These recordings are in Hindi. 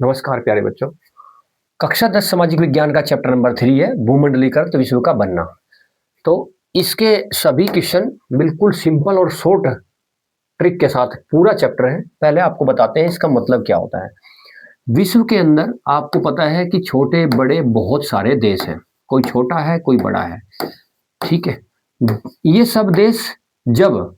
नमस्कार प्यारे बच्चों। कक्षा 10 सामाजिक विज्ञान का चैप्टर नंबर 3 है भूमंडलीकृत विश्व का बनना। तो इसके सभी क्वेश्चन बिल्कुल सिंपल और शॉर्ट ट्रिक के साथ पूरा चैप्टर है। पहले आपको बताते हैं इसका मतलब क्या होता है। विश्व के अंदर आपको पता है कि छोटे बड़े बहुत सारे देश हैं, कोई छोटा है कोई बड़ा है, ठीक है। ये सब देश जब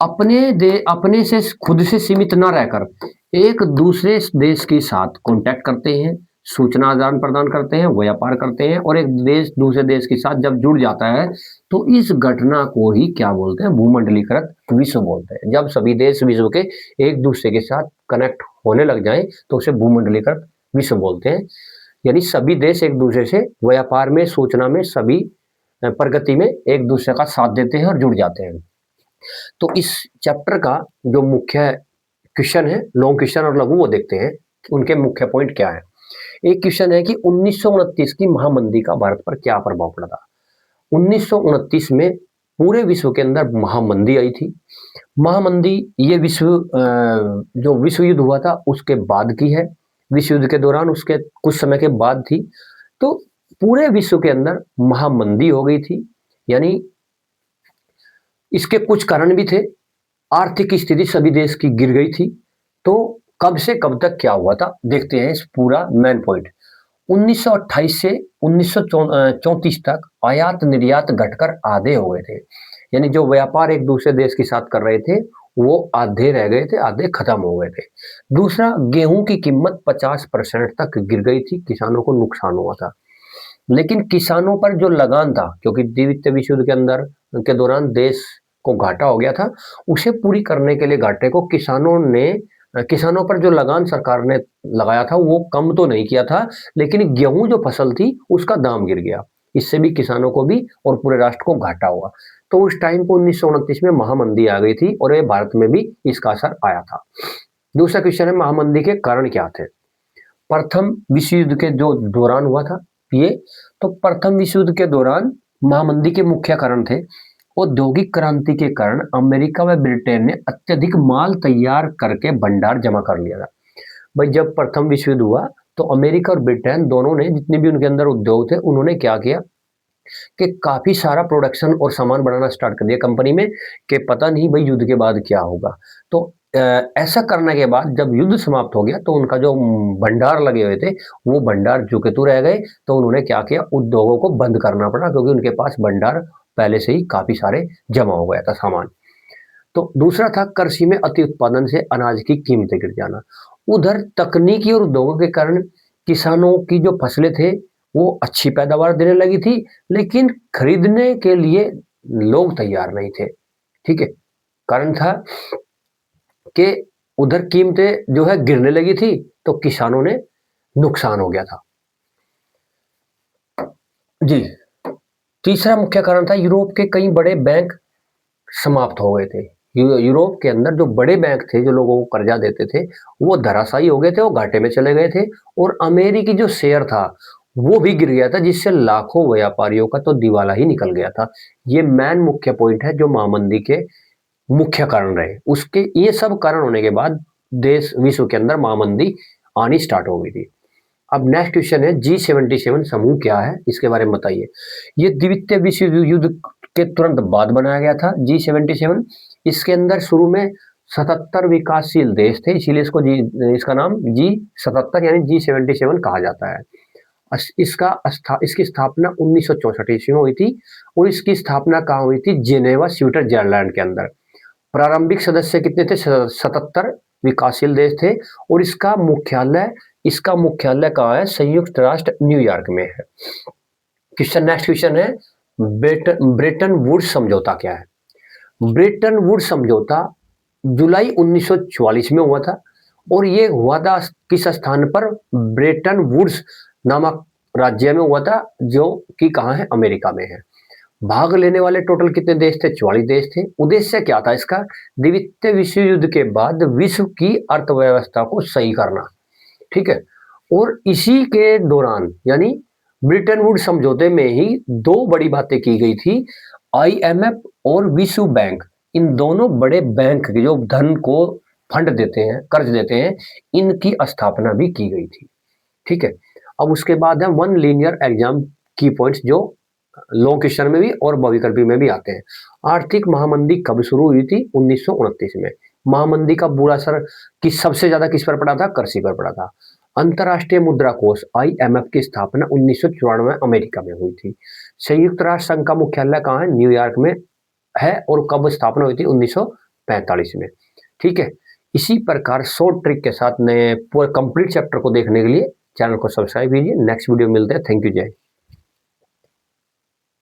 अपने से खुद से सीमित ना रहकर एक दूसरे देश के साथ कांटेक्ट करते हैं, सूचना आदान प्रदान करते हैं, व्यापार करते हैं और एक देश दूसरे देश के साथ जब जुड़ जाता है तो इस घटना को ही क्या बोलते हैं, भूमंडलीकृत विश्व बोलते हैं। जब सभी देश विश्व के एक दूसरे के साथ कनेक्ट होने लग जाएं तो उसे भूमंडलीकृत विश्व बोलते हैं। यानी सभी देश एक दूसरे से व्यापार में, सूचना में, सभी प्रगति में एक दूसरे का साथ देते हैं और जुड़ जाते हैं। तो इस चैप्टर का जो मुख्य क्वेश्चन है, लॉन्ग क्वेश्चन और लघु, वो देखते हैं कि उनके मुख्य पॉइंट क्या है। एक क्वेश्चन है कि 1929 की महामंदी का भारत पर क्या प्रभाव पड़ा था। 1929 में पूरे विश्व के अंदर महामंदी आई थी। महामंदी ये जो विश्व युद्ध हुआ था उसके बाद की है। विश्व युद्ध के दौरान उसके कुछ समय के बाद थी। तो पूरे विश्व के अंदर महामंदी हो गई थी। यानी इसके कुछ कारण भी थे। आर्थिक स्थिति सभी देश की गिर गई थी। तो कब से कब तक क्या हुआ था देखते हैं इस पूरा मेन पॉइंट। 1928 से 1934 तक आयात निर्यात घटकर आधे हो गए थे। यानी जो व्यापार एक दूसरे देश के साथ कर रहे थे वो आधे रह गए थे, आधे खत्म हो गए थे। दूसरा, गेहूं की कीमत 50% तक गिर गई थी, किसानों को नुकसान हुआ था। लेकिन किसानों पर जो लगान था, क्योंकि द्वितीय विश्व युद्ध के अंदर के दौरान देश को घाटा हो गया था, उसे पूरी करने के लिए घाटे को किसानों पर जो लगान सरकार ने लगाया था वो कम तो नहीं किया था, लेकिन गेहूं जो फसल थी उसका दाम गिर गया। इससे भी किसानों को भी और पूरे राष्ट्र को घाटा हुआ। तो उस टाइम को 1929 में महामंदी आ गई थी और ये भारत में भी इसका असर आया था। दूसरा क्वेश्चन है, महामंदी के कारण क्या थे। प्रथम विश्व युद्ध के जो दौरान हुआ था ये, तो प्रथम विश्व युद्ध के दौरान महामंदी के मुख्य कारण थे औद्योगिक क्रांति के कारण अमेरिका व ब्रिटेन ने अत्यधिक माल तैयार करके भंडार जमा कर लिया था। भाई जब प्रथम विश्व युद्ध हुआ तो अमेरिका और ब्रिटेन दोनों ने, जितने भी उनके अंदर उद्योग थे, उन्होंने क्या किया कि काफी सारा प्रोडक्शन और सामान बनाना स्टार्ट कर दिया कंपनी में, कि पता नहीं भाई युद्ध के बाद क्या होगा। तो ऐसा करने के बाद जब युद्ध समाप्त हो गया तो उनका जो भंडार लगे हुए थे वो भंडार झुके तो रह गए। तो उन्होंने क्या किया, उद्योगों को बंद करना पड़ा, क्योंकि उनके पास भंडार पहले से ही काफी सारे जमा हो गया था सामान। तो दूसरा था कृषि में अति उत्पादन से अनाज की कीमतें गिर जाना। उधर तकनीकी और उद्योगों के कारण किसानों की जो फसलें थे वो अच्छी पैदावार देने लगी थी, लेकिन खरीदने के लिए लोग तैयार नहीं थे। ठीक है, कारण था कि उधर कीमतें जो है गिरने लगी थी तो किसानों ने नुकसान हो गया था। जी, तीसरा मुख्य कारण था यूरोप के कई बड़े बैंक समाप्त हो गए थे। यूरोप के अंदर जो बड़े बैंक थे जो लोगों को कर्जा देते थे वो धराशायी हो गए थे, वो घाटे में चले गए थे। और अमेरिकी जो शेयर था वो भी गिर गया था, जिससे लाखों व्यापारियों का तो दिवाला ही निकल गया था। ये मेन मुख्य पॉइंट है जो महामंदी के मुख्य कारण रहे। उसके ये सब कारण होने के बाद देश विश्व के अंदर महामंदी आनी स्टार्ट हो गई थी। अब नेक्स्ट क्वेश्चन है, G77 समूह क्या है, इसके बारे में बताइए। ये द्वितीय विश्व युद्ध के तुरंत बाद बनाया गया था G77। इसके अंदर शुरू में 77 विकासशील देश थे, इसीलिए इसका नाम G77 यानी G77 कहा जाता है। इसकी स्थापना 1964 ईस्वी में हुई थी और इसकी स्थापना कहाँ हुई थी, जेनेवा स्विट्जरलैंड के अंदर। प्रारंभिक सदस्य कितने थे, 77 विकासशील देश थे। और इसका मुख्यालय कहाँ है, संयुक्त राष्ट्र न्यूयॉर्क में है। नेक्स्ट क्वेश्चन है, ब्रेटन वुड्स समझौता क्या है। ब्रेटन वुड्स समझौता जुलाई 1944 में हुआ था और ये हुआ था किस स्थान पर, ब्रेटन वुड्स नामक राज्य में हुआ था, जो कि कहाँ है, अमेरिका में है। भाग लेने वाले टोटल कितने देश थे, 44 देश थे। उद्देश्य क्या था इसका, द्वितीय विश्व युद्ध के बाद विश्व की अर्थव्यवस्था को सही करना। ठीक है, और इसी के दौरान यानी ब्रिटेन वुड्स समझौते में ही दो बड़ी बातें की गई थी। IMF और विश्व बैंक, इन दोनों बड़े बैंक जो धन को फंड देते हैं, कर्ज देते हैं, इनकी स्थापना भी की गई थी। ठीक है, अब उसके बाद है वन लीनियर एग्जाम की पॉइंट्स जो लॉन्ग क्वेश्चन में भी और बहुविकल्पी में भी आते हैं। आर्थिक महामंदी कब शुरू हुई थी? 1929 में। महामंदी का बुरा असर सबसे ज्यादा किस पर पड़ा था? कृषि पर पड़ा था। अंतर्राष्ट्रीय मुद्रा कोष IMF की स्थापना 1994 में अमेरिका में हुई थी। संयुक्त राष्ट्र संघ का मुख्यालय कहाँ है? न्यूयॉर्क में है। और कब स्थापना हुई थी? 1945 में। ठीक है, इसी प्रकार शॉर्ट ट्रिक के साथ नए पूरे कंप्लीट चैप्टर को देखने के लिए चैनल को सब्सक्राइब कीजिए। नेक्स्ट वीडियो मिलते हैं। थैंक यू, जय।